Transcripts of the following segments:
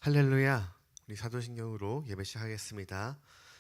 할렐루야. 우리 사도신경으로 예배 시작하겠습니다.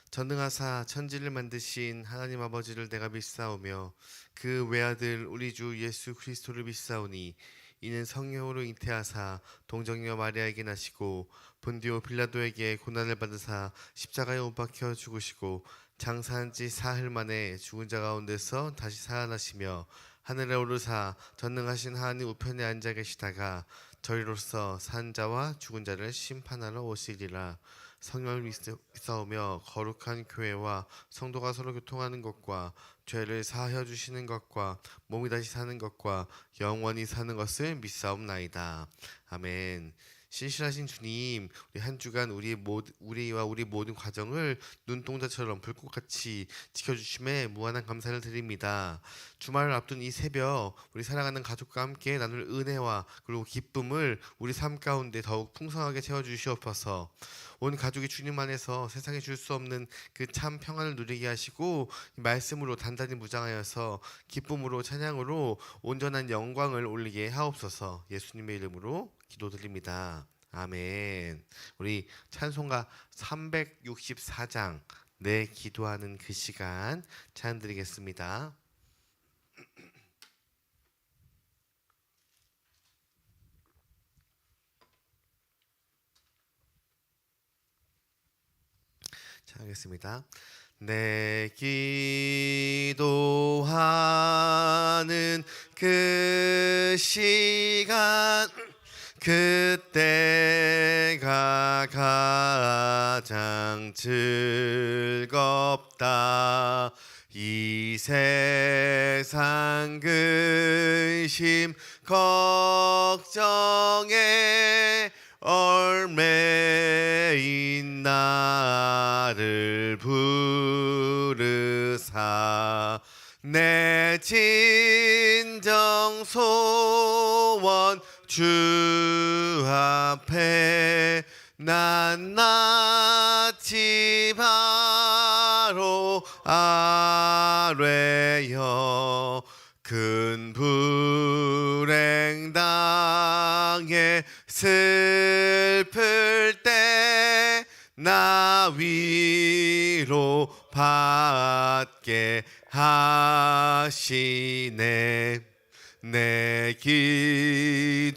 전능하사 천지를 만드신 하나님 아버지를 내가 믿사오며 그 외아들 우리 주 예수 그리스도를 믿사오니 이는 성령으로 잉태하사 동정녀 마리아에게 나시고 본디오 빌라도에게 고난을 받으사 십자가에 못 박혀 죽으시고 장사한 지 사흘 만에 죽은 자 가운데서 다시 살아나시며 하늘에 오르사 전능하신 하나님 우편에 앉아 계시다가 저희로서 산 자와 죽은 자를 심판하러 오시리라. 성령을 믿사오며 거룩한 교회와 성도가 서로 교통하는 것과 죄를 사하여 주시는 것과 몸이 다시 사는 것과 영원히 사는 것을 믿사옵나이다. 아멘. 신실하신 주님, 우리 한 주간 우리와 우리 모든 과정을 눈동자처럼 불꽃같이 지켜주심에 무한한 감사를 드립니다. 주말을 앞둔 이 새벽, 우리 사랑하는 가족과 함께 나눌 은혜와 그리고 기쁨을 우리 삶 가운데 더욱 풍성하게 채워주시옵소서. 온 가족이 주님 안에서 세상에 줄 수 없는 그 참 평안을 누리게 하시고 말씀으로 단단히 무장하여서 기쁨으로 찬양으로 온전한 영광을 올리게 하옵소서. 예수님의 이름으로 기도드립니다. 아멘. 우리 찬송가 364장 내 기도하는 그 시간 찬양 드리겠습니다. 하겠습니다. 내 기도하는 그 시간 그때가 가장 즐겁다. 이 세상 근심 걱정에 얼매인 나를 부르사 내 진정 소원 주 앞에 낱낱이 바로 아뢰어 큰 불행 당해 슬플 때 나 위로 받게 하시네. 내 기도하는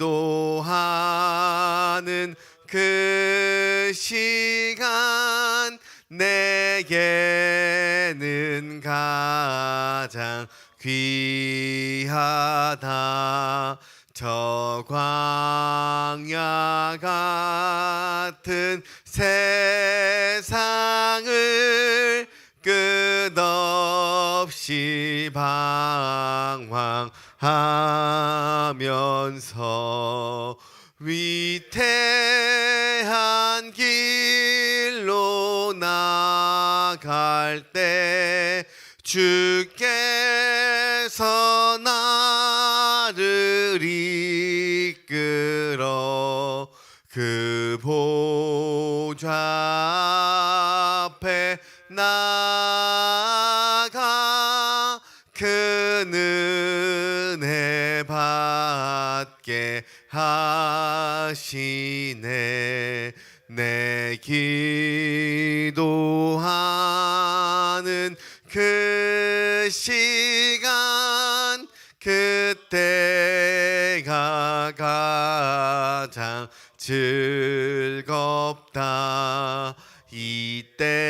그 시간 내게는 가장 귀하다. 저 광야 같은 세상을 끝없이 방황하면서 위태한 길로 나갈 때 주께서 나를 이끌어 그 보좌 앞에 나아가 그 은혜 받게 하시네. 내 기도하는 그 시간 그때가 가장 즐겁다. 이때껏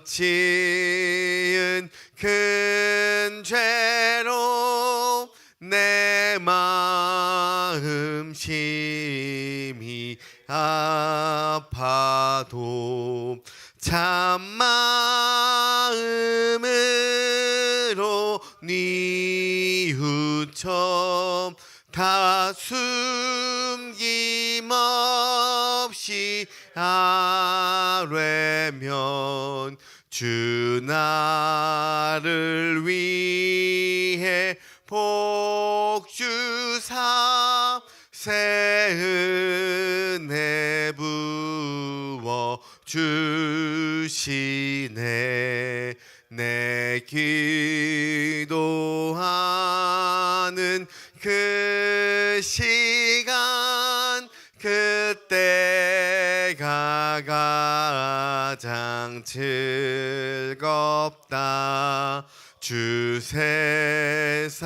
지은 큰 죄로 내 마음 심히 아파도 참마음으로 뉘우쳐 다 숨김없이 아뢰면 주 나를 위해 복 주사 새 은혜 부어 주시네. 내 기도하는 그 시간 그때 가장 즐겁다. 주 세상에서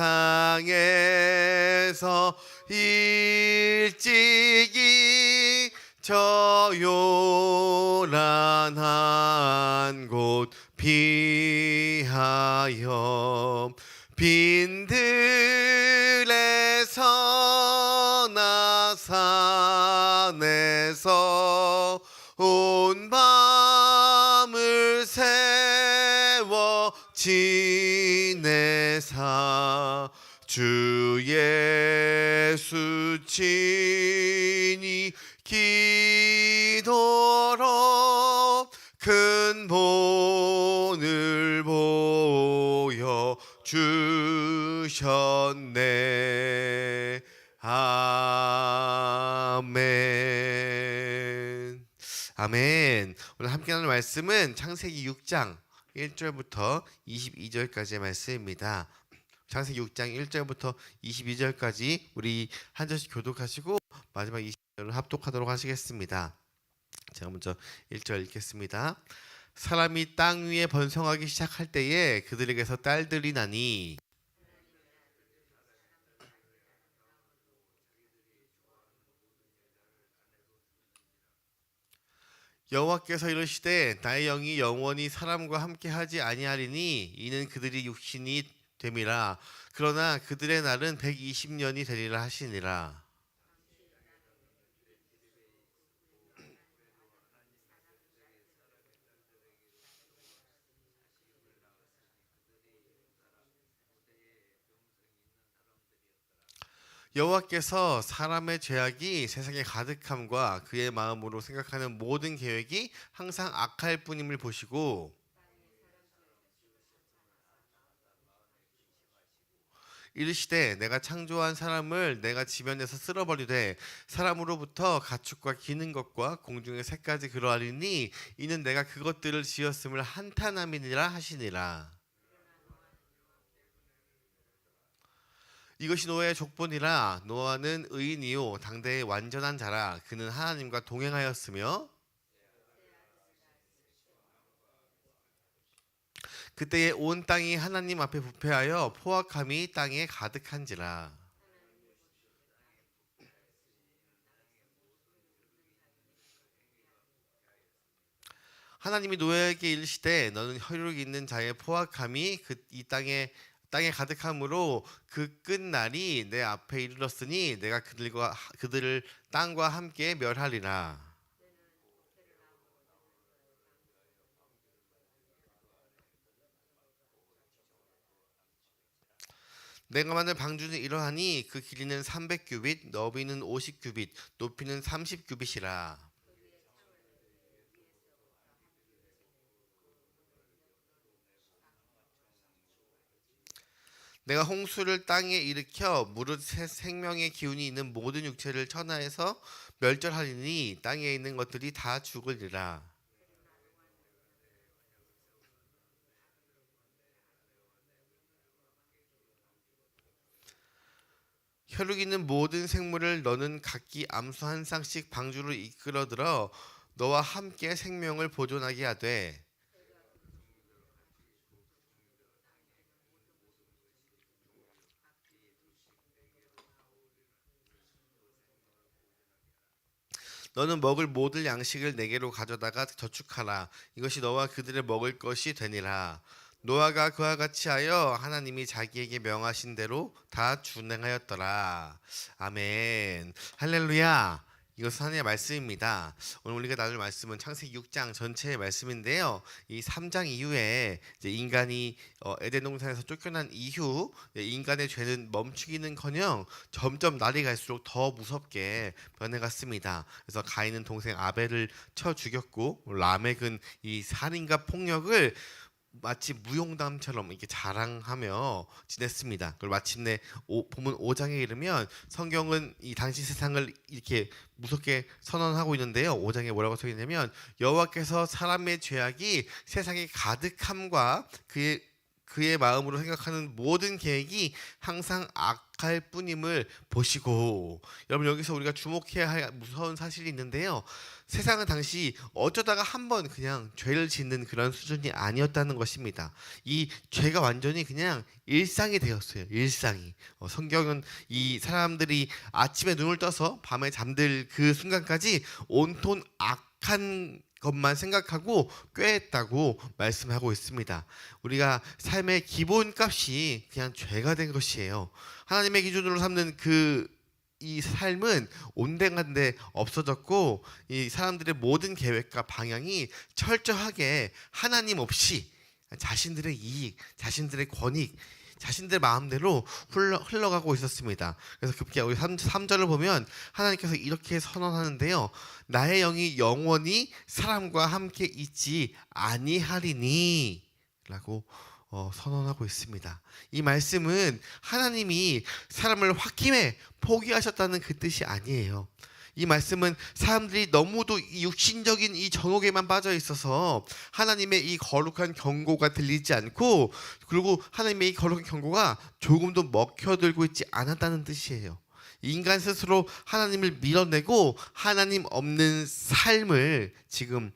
일찍이 저 요란한 곳 피하여 빈들에서 나 산에서 온 밤을 세워 지내사 주 예수 친히 기도로 큰 본을 보여 주셨네. 아멘. 아멘. 오늘 함께 나눌 말씀은 창세기 6장 1절부터 22절까지의 말씀입니다. 창세기 6장 1절부터 22절까지 우리 한 절씩 교독하시고 마지막 20절을 합독하도록 하시겠습니다. 제가 먼저 1절 읽겠습니다. 사람이 땅 위에 번성하기 시작할 때에 그들에게서 딸들이 나니 여호와께서 이르시되 나의 영이 영원히 사람과 함께하지 아니하리니 이는 그들이 육신이 됨이라. 그러나 그들의 날은 120년이 되리라 하시니라. 여호와께서 사람의 죄악이 세상에 가득함과 그의 마음으로 생각하는 모든 계획이 항상 악할 뿐임을 보시고 이르시되 내가 창조한 사람을 내가 지면에서 쓸어버리되 사람으로부터 가축과 기는 것과 공중의 새까지 그러하리니 이는 내가 그것들을 지었음을 한탄함이니라 하시니라. 이것이 노아의 족본이라. 노아는 의인이요 당대의 완전한 자라. 그는 하나님과 동행하였으며 그때에 온 땅이 하나님 앞에 부패하여 포악함이 땅에 가득한지라. 하나님이 노아에게 이르시되 너는 혈육 있는 자의 포악함이 이 땅에 가득함으로 그 끝날이 내 앞에 이르렀으니 내가 그들을 땅과 함께 멸하리라. 내가 만든 방주는 이러하니 그 길이는 300규빗, 너비는 50규빗, 높이는 30규빗이라. 내가 홍수를 땅에 일으켜 무릇 생명의 기운이 있는 모든 육체를 천하에서 멸절하리니 땅에 있는 것들이 다 죽으리라. 혈육 있는 모든 생물을 너는 각기 암수 한 쌍씩 방주로 이끌어들어 너와 함께 생명을 보존하게 하되 너는 먹을 모든 양식을 내게로 가져다가 저축하라. 이것이 너와 그들의 먹을 것이 되니라. 노아가 그와 같이 하여 하나님이 자기에게 명하신 대로 다 준행하였더라. 아멘. 할렐루야. 이것은 하나님의 말씀입니다. 오늘 우리가 나눌 말씀은 창세기 6장 전체의 말씀인데요. 이 3장 이후에 이제 인간이 에덴 동산에서 쫓겨난 이후 인간의 죄는 멈추기는커녕 점점 날이 갈수록 더 무섭게 변해갔습니다. 그래서 가인은 동생 아벨을 쳐 죽였고 라멕은 이 살인과 폭력을 마치 무용담처럼 이렇게 자랑하며 지냈습니다. 그리고 마침내 본문 5장에 이르면 성경은 이 당시 세상을 이렇게 무섭게 선언하고 있는데요. 5장에 뭐라고 써 있냐면 여호와께서 사람의 죄악이 세상에 가득함과 그의 마음으로 생각하는 모든 계획이 항상 악할 뿐임을 보시고, 여러분 여기서 우리가 주목해야 할 무서운 사실이 있는데요. 세상은 당시 어쩌다가 한번 그냥 죄를 짓는 그런 수준이 아니었다는 것입니다. 이 죄가 완전히 그냥 일상이 되었어요. 일상이. 성경은 이 사람들이 아침에 눈을 떠서 밤에 잠들 그 순간까지 온통 악한 것만 생각하고 꾀했다고 말씀하고 있습니다. 우리가 삶의 기본값이 그냥 죄가 된 것이에요. 하나님의 기준으로 삼는 이 삶은 온데간데 없어졌고, 이 사람들의 모든 계획과 방향이 철저하게 하나님 없이 자신들의 이익, 자신들의 권익, 자신들 마음대로 흘러가고 있었습니다. 그래서 급기야 우리 3절을 보면 하나님께서 이렇게 선언하는데요. 나의 영이 영원히 사람과 함께 있지 아니하리니 라고 선언하고 있습니다. 이 말씀은 하나님이 사람을 홧김에 포기하셨다는 그 뜻이 아니에요. 이 말씀은 사람들이 너무도 육신적인 이 정욕에만 빠져 있어서 하나님의 이 거룩한 경고가 들리지 않고, 그리고 하나님의 이 거룩한 경고가 조금도 먹혀들고 있지 않았다는 뜻이에요. 인간 스스로 하나님을 밀어내고 하나님 없는 삶을 지금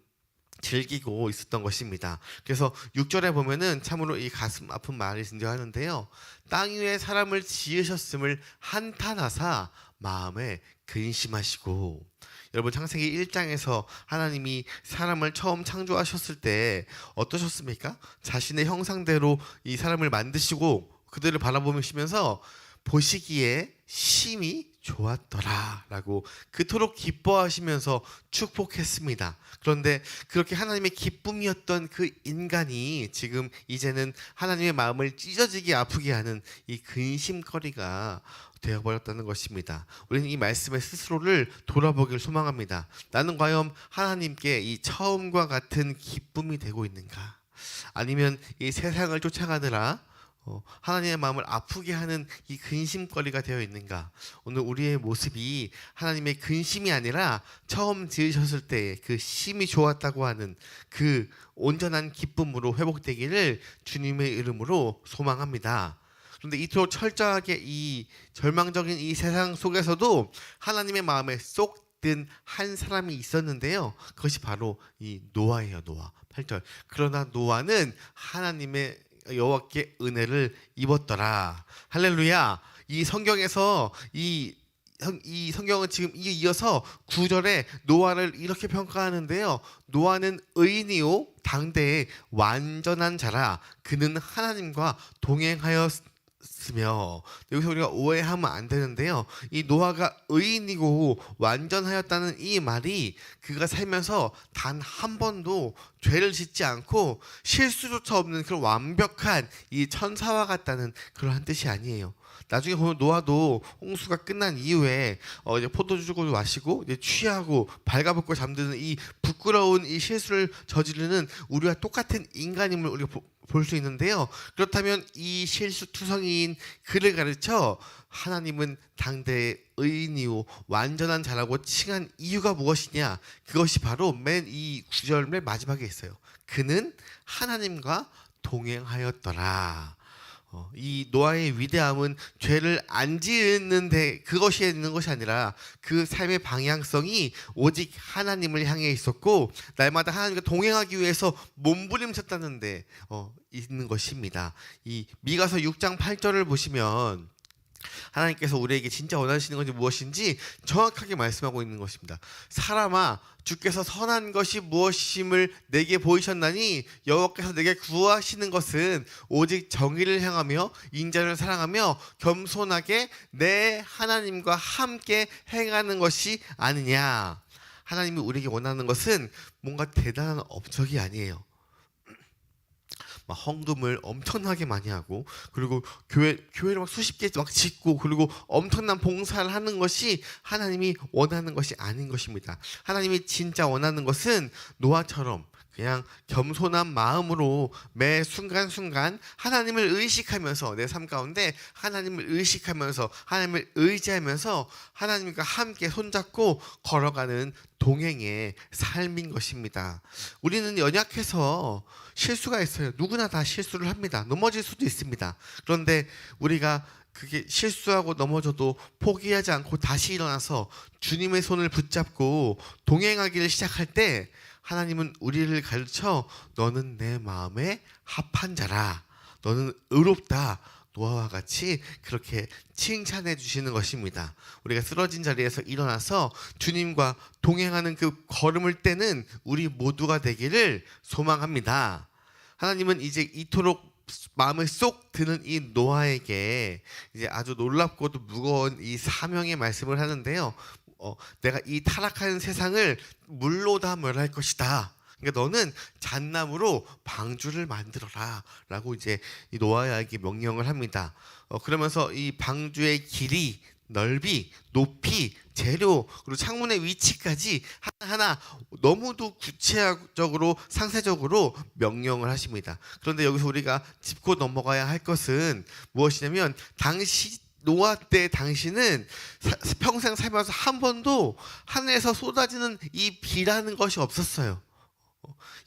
즐기고 있었던 것입니다. 그래서 6절에 보면은 참으로 이 가슴 아픈 말이 등장하는데요. 땅 위에 사람을 지으셨음을 한탄하사 마음에 근심하시고. 여러분 창세기 1장에서 하나님이 사람을 처음 창조하셨을 때 어떠셨습니까? 자신의 형상대로 이 사람을 만드시고 그들을 바라보시면서 보시기에 심히 좋았더라 라고 그토록 기뻐하시면서 축복했습니다. 그런데 그렇게 하나님의 기쁨이었던 그 인간이 지금 이제는 하나님의 마음을 찢어지게 아프게 하는 이 근심거리가 되어버렸다는 것입니다. 우리는 이 말씀의 스스로를 돌아보길 소망합니다. 나는 과연 하나님께 이 처음과 같은 기쁨이 되고 있는가? 아니면 이 세상을 쫓아가느라 하나님의 마음을 아프게 하는 이 근심거리가 되어 있는가? 오늘 우리의 모습이 하나님의 근심이 아니라 처음 지으셨을 때 그 심이 좋았다고 하는 그 온전한 기쁨으로 회복되기를 주님의 이름으로 소망합니다. 그런데 이토록 철저하게 이 절망적인 이 세상 속에서도 하나님의 마음에 쏙 든 한 사람이 있었는데요. 그것이 바로 이 노아예요. 노아. 8절. 그러나 노아는 하나님의 여호와께 은혜를 입었더라. 할렐루야. 이 성경에서 이 성경은 지금 이어서 9절에 노아를 이렇게 평가하는데요. 노아는 의인이요 당대의 완전한 자라. 그는 하나님과 동행하였으며. 여기서 우리가 오해하면 안 되는데요. 이 노아가 의인이고 완전하였다는 이 말이 그가 살면서 단 한 번도 죄를 짓지 않고 실수조차 없는 그런 완벽한 이 천사와 같다는 그러한 뜻이 아니에요. 나중에 보면 노아도 홍수가 끝난 이후에 이제 포도주를 마시고 이제 취하고 발가벗고 잠드는 이 부끄러운 이 실수를 저지르는 우리와 똑같은 인간임을 우리가 볼 수 있는데요. 그렇다면 이 실수투성이인 그를 가르쳐 하나님은 당대의 의인이요 완전한 자라고 칭한 이유가 무엇이냐? 그것이 바로 맨 이 9절 맨 마지막에 있어요. 그는 하나님과 동행하였더라. 이 노아의 위대함은 죄를 안 짓는데 그것이 있는 것이 아니라 그 삶의 방향성이 오직 하나님을 향해 있었고 날마다 하나님과 동행하기 위해서 몸부림쳤다는데 있는 것입니다. 이 미가서 6장 8절을 보시면 하나님께서 우리에게 진짜 원하시는 것이 무엇인지 정확하게 말씀하고 있는 것입니다. 사람아, 주께서 선한 것이 무엇임을 내게 보이셨나니 여호와께서 내게 구하시는 것은 오직 정의를 향하며 인자를 사랑하며 겸손하게 내 하나님과 함께 행하는 것이 아니냐. 하나님이 우리에게 원하는 것은 뭔가 대단한 업적이 아니에요. 막 헌금을 엄청나게 많이 하고 그리고 교회를 막 수십 개 막 짓고 그리고 엄청난 봉사를 하는 것이 하나님이 원하는 것이 아닌 것입니다. 하나님이 진짜 원하는 것은 노아처럼 그냥 겸손한 마음으로 매 순간순간 하나님을 의식하면서 내 삶 가운데 하나님을 의식하면서 하나님을 의지하면서 하나님과 함께 손잡고 걸어가는 동행의 삶인 것입니다. 우리는 연약해서 실수가 있어요. 누구나 다 실수를 합니다. 넘어질 수도 있습니다. 그런데 우리가 그게 실수하고 넘어져도 포기하지 않고 다시 일어나서 주님의 손을 붙잡고 동행하기를 시작할 때 하나님은 우리를 가르쳐 너는 내 마음에 합한 자라. 너는 의롭다. 노아와 같이 그렇게 칭찬해 주시는 것입니다. 우리가 쓰러진 자리에서 일어나서 주님과 동행하는 그 걸음을 떼는 우리 모두가 되기를 소망합니다. 하나님은 이제 이토록 마음에 쏙 드는 이 노아에게 이제 아주 놀랍고도 무거운 이 사명의 말씀을 하는데요. 내가 이 타락한 세상을 물로 다 멸할 것이다. 그러니까 너는 잣나무로 방주를 만들어라 라고 이제 이 노아에게 명령을 합니다. 그러면서 이 방주의 길이, 넓이, 높이, 재료, 그리고 창문의 위치까지 하나하나 너무도 구체적으로 상세적으로 명령을 하십니다. 그런데 여기서 우리가 짚고 넘어가야 할 것은 무엇이냐면 노아 때 당신은 평생 살면서 한 번도 하늘에서 쏟아지는 이 비라는 것이 없었어요.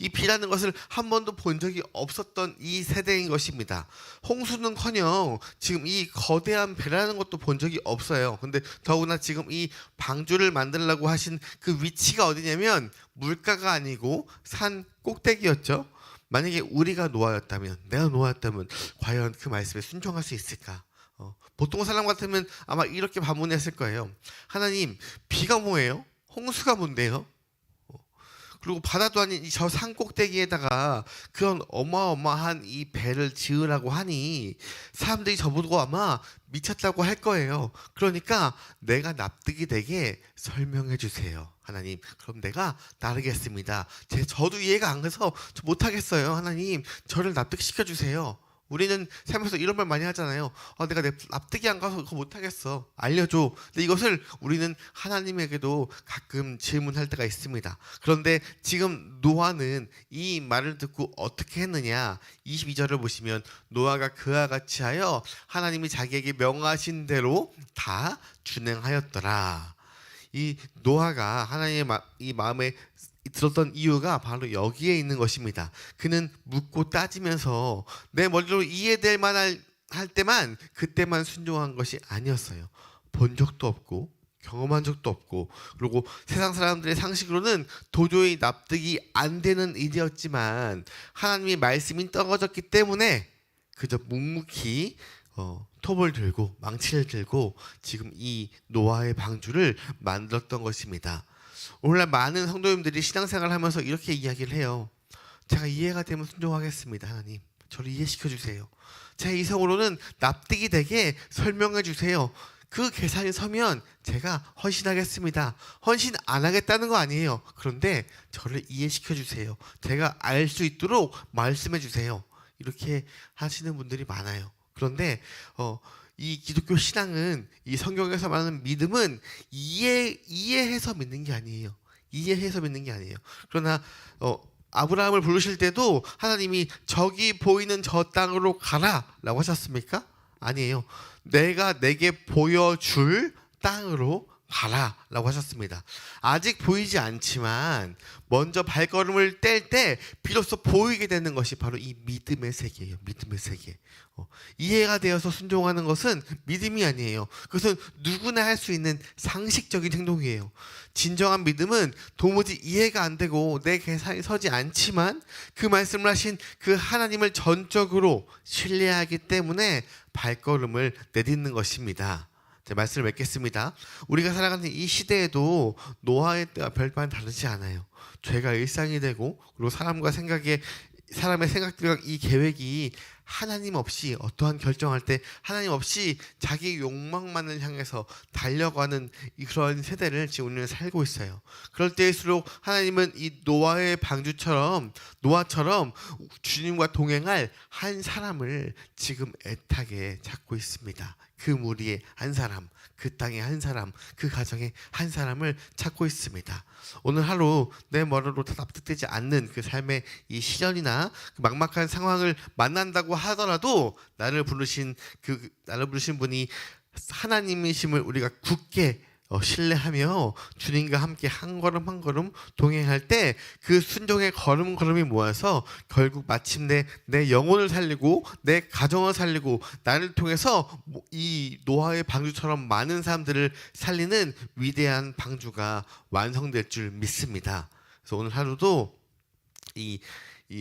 이 비라는 것을 한 번도 본 적이 없었던 이 세대인 것입니다. 홍수는커녕 지금 이 거대한 배라는 것도 본 적이 없어요. 근데 더구나 지금 이 방주를 만들려고 하신 그 위치가 어디냐면 물가가 아니고 산 꼭대기였죠. 만약에 우리가 노아였다면, 내가 노아였다면 과연 그 말씀에 순종할 수 있을까? 보통 사람 같으면 아마 이렇게 반문했을 거예요. 하나님, 비가 뭐예요? 홍수가 뭔데요? 그리고 바다도 아닌 저 산 꼭대기에다가 그런 어마어마한 이 배를 지으라고 하니 사람들이 저보고 아마 미쳤다고 할 거예요. 그러니까 내가 납득이 되게 설명해 주세요. 하나님, 그럼 내가 따르겠습니다. 저도 이해가 안 가서 저 못하겠어요. 하나님, 저를 납득시켜 주세요. 우리는 살면서 이런 말 많이 하잖아요. 내가 납득이 안 가서 그거 못하겠어. 알려줘. 근데 이것을 우리는 하나님에게도 가끔 질문할 때가 있습니다. 그런데 지금 노아는 이 말을 듣고 어떻게 했느냐. 22절을 보시면 노아가 그와 같이 하여 하나님이 자기에게 명하신 대로 다 준행하였더라. 이 노아가 하나님의 이 마음에 들었던 이유가 바로 여기에 있는 것입니다. 그는 묻고 따지면서 내 머리로 이해될 만할 때만 그때만 순종한 것이 아니었어요. 본 적도 없고 경험한 적도 없고 그리고 세상 사람들의 상식으로는 도저히 납득이 안 되는 일이었지만 하나님의 말씀이 떨어졌기 때문에 그저 묵묵히 톱을 들고 망치를 들고 지금 이 노아의 방주를 만들었던 것입니다. 오늘날 많은 성도님들이 신앙생활을 하면서 이렇게 이야기를 해요. 제가 이해가 되면 순종하겠습니다. 하나님, 저를 이해시켜 주세요. 제 이성으로는 납득이 되게 설명해 주세요. 그 계산이 서면 제가 헌신하겠습니다. 헌신 안 하겠다는 거 아니에요. 그런데 저를 이해시켜 주세요. 제가 알 수 있도록 말씀해 주세요. 이렇게 하시는 분들이 많아요. 그런데 이 기독교 신앙은 이 성경에서 말하는 믿음은 이해해서 믿는 게 아니에요. 이해해서 믿는 게 아니에요. 그러나 아브라함을 부르실 때도 하나님이 저기 보이는 저 땅으로 가라라고 하셨습니까? 아니에요. 내가 내게 보여줄 땅으로 가라라고 하셨습니다. 아직 보이지 않지만 먼저 발걸음을 뗄 때 비로소 보이게 되는 것이 바로 이 믿음의 세계예요. 믿음의 세계. 이해가 되어서 순종하는 것은 믿음이 아니에요. 그것은 누구나 할 수 있는 상식적인 행동이에요. 진정한 믿음은 도무지 이해가 안 되고 내 계산이 서지 않지만 그 말씀을 하신 그 하나님을 전적으로 신뢰하기 때문에 발걸음을 내딛는 것입니다. 말씀을 맺겠습니다. 우리가 살아가는 이 시대에도 노아의 때와 별반 다르지 않아요. 죄가 일상이 되고 그리고 사람의 생각들과 이 계획이 하나님 없이 어떠한 결정할 때 하나님 없이 자기 욕망만을 향해서 달려가는 그런 세대를 지금 우리는 살고 있어요. 그럴 때일수록 하나님은 이 노아의 방주처럼 노아처럼 주님과 동행할 한 사람을 지금 애타게 찾고 있습니다. 그 무리의 한 사람, 그 땅의 한 사람, 그 가정의 한 사람을 찾고 있습니다. 오늘 하루 내 머리로 다 납득되지 않는 그 삶의 이 시련이나 그 막막한 상황을 만난다고 하더라도 나를 부르신 분이 하나님이심을 우리가 굳게 신뢰하며 주님과 함께 한 걸음 한 걸음 동행할 때 그 순종의 걸음걸음이 모아서 결국 마침내 내 영혼을 살리고 내 가정을 살리고 나를 통해서 이 노아의 방주처럼 많은 사람들을 살리는 위대한 방주가 완성될 줄 믿습니다. 그래서 오늘 하루도 이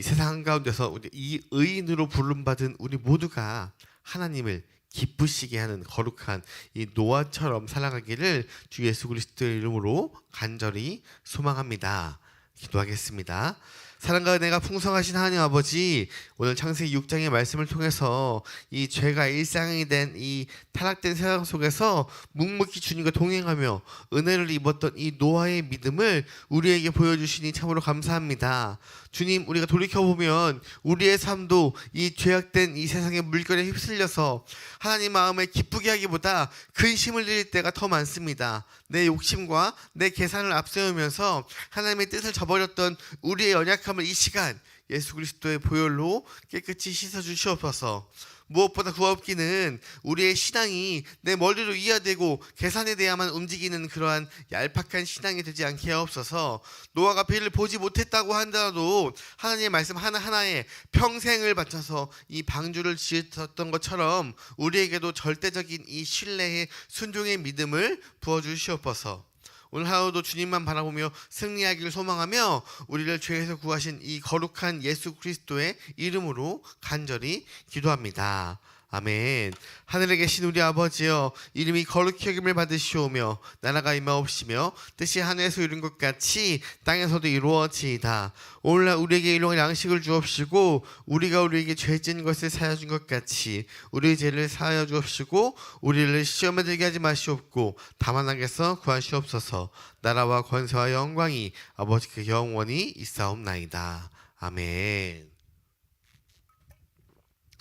세상 한가운데서 이 의인으로 부름받은 우리 모두가 하나님을 기쁘시게 하는 거룩한 이 노아처럼 살아가기를 주 예수 그리스도의 이름으로 간절히 소망합니다. 기도하겠습니다. 사랑과 은혜가 풍성하신 하나님 아버지, 오늘 창세기 6장의 말씀을 통해서 이 죄가 일상이 된 이 타락된 세상 속에서 묵묵히 주님과 동행하며 은혜를 입었던 이 노아의 믿음을 우리에게 보여주시니 참으로 감사합니다. 주님, 우리가 돌이켜보면 우리의 삶도 이 죄악된 이 세상의 물결에 휩쓸려서 하나님 마음에 기쁘게 하기보다 근심을 드릴 때가 더 많습니다. 내 욕심과 내 계산을 앞세우면서 하나님의 뜻을 저버렸던 우리의 연약함을 이 시간 예수 그리스도의 보혈로 깨끗이 씻어주시옵소서. 무엇보다 구하옵기는 우리의 신앙이 내 머리로 이해되고 계산에 대해야만 움직이는 그러한 얄팍한 신앙이 되지 않게 하옵소서. 노아가 배를 보지 못했다고 하더라도 하나님의 말씀 하나하나에 평생을 바쳐서 이 방주를 지었던 것처럼 우리에게도 절대적인 이 신뢰의 순종의 믿음을 부어주시옵소서. 오늘 하루도 주님만 바라보며 승리하기를 소망하며 우리를 죄에서 구하신 이 거룩한 예수 그리스도의 이름으로 간절히 기도합니다. 아멘. 하늘에 계신 우리 아버지여, 이름이 거룩히 여김을 받으시오며 나라가 임하옵시며 뜻이 하늘에서 이룬 것 같이 땅에서도 이루어지이다. 오늘날 우리에게 일용할 양식을 주옵시고 우리가 우리에게 죄 지은 것을 사하여 준 것 같이 우리의 죄를 사하여 주옵시고 우리를 시험에 들게 하지 마시옵고 다만 악에서 구하시옵소서. 나라와 권세와 영광이 아버지 그 영원히 있사옵나이다. 아멘.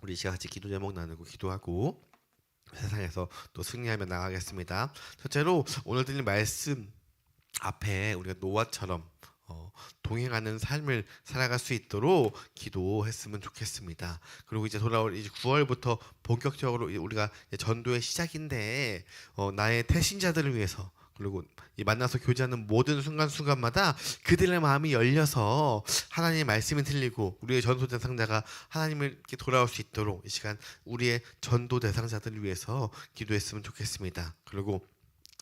우리 시간 같이 기도 제목 나누고 기도하고 세상에서 또 승리하며 나가겠습니다. 첫째로 오늘 들린 말씀 앞에 우리가 노아처럼 동행하는 삶을 살아갈 수 있도록 기도했으면 좋겠습니다. 그리고 이제 돌아올 이제 9월부터 본격적으로 우리가 전도의 시작인데 나의 태신자들을 위해서 그리고 이 만나서 교제하는 모든 순간순간마다 그들의 마음이 열려서 하나님의 말씀이 들리고 우리의 전도 대상자가 하나님께 돌아올 수 있도록 이 시간 우리의 전도 대상자들을 위해서 기도했으면 좋겠습니다. 그리고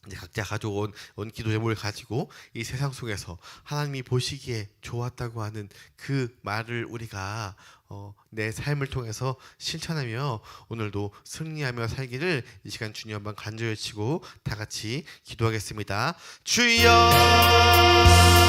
이제 각자 가져온 기도 제목을 가지고 이 세상 속에서 하나님이 보시기에 좋았다고 하는 그 말을 우리가 내 삶을 통해서 실천하며 오늘도 승리하며 살기를 이 시간 주님 한번 간절히 외치고 다 같이 기도하겠습니다. 주여